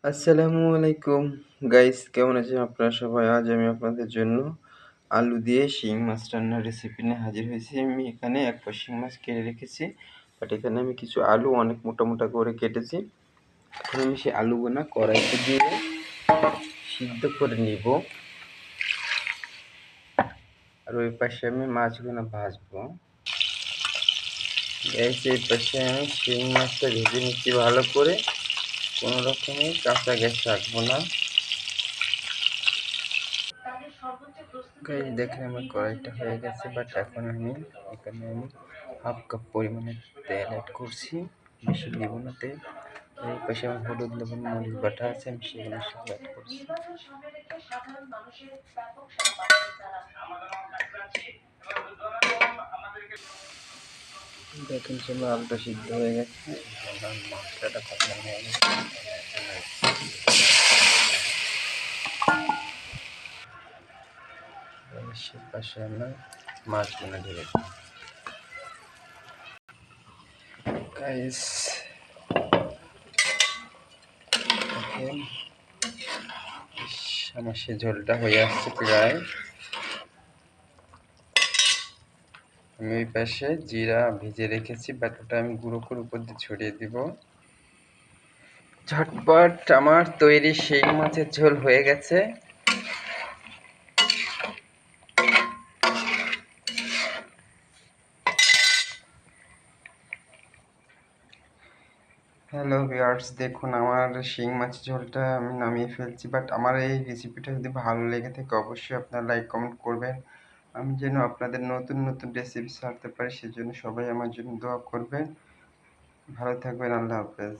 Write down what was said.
আসসালামু আলাইকুম গাইস, কেমন আছেন আপনারা সবাই? আজ আমি আপনাদের জন্য আলু দিয়ে শিং মাছ রান্নার রেসিপি নিয়ে হাজির হয়েছি। আমি এখানে এক পা শিং মাছ কেটে রেখেছি, বাট এখানে আমি কিছু আলু অনেক মোটা মোটা করে কেটেছি। এখন আমি সেই আলুগুলো কড়াইতে দিয়ে সিদ্ধ করে নিব, আর ওই পাশে আমি মাছগুলো ভাজবো। গাইস, এই পাশে আমি শিং মাছটা ভেজে নিচ্ছি ভালো করে, কোনো রকমের কাঁচা গ্যাস রাখবো না। গাইস দেখেন আমার কড়াইটা হয়ে গেছে, বাট এখন এখানে আমি হাফ কাপ পরিমাণে তেল অ্যাড করছি, বেশি দিব না তেল। এই পাশে আমার হলুদ লবণ মরিচ বাটা আছে, আমি সেগুলো সব অ্যাড করছি। দেখেন চলো আলুটা সিদ্ধ হয়ে গেছে, মশলাটা কষানো হয়ে গেছে। সে পাশে আমরা মাছগুলো ঢেলে দিই। গাইস দেখেন আমার সে ঝোলটা হয়ে আসছে প্রায়। আমি ওই পাশে জিরা ভিজে রেখেছি, বাট ওটা আমি গুঁড়ো করে উপর দিয়ে ছড়িয়ে দিব। ঝটপট আমার তৈরি শিং মাছের ঝোল হয়ে গেছে। হ্যালো ভিউয়ার্স, দেখুন আমার শিং মাছের ঝোলটা আমি নামিয়ে ফেলছি। বাট আমার এই রেসিপিটা যদি ভালো লেগে থাকে অবশ্যই আপনারা লাইক কমেন্ট করবেন। আমি যেন আপনাদের নতুন নতুন রেসিপি ছাড়তে পারি, সেজন্য সবাই আমার জন্য দোয়া করবেন। ভালো থাকবেন, আল্লাহ হাফেজ।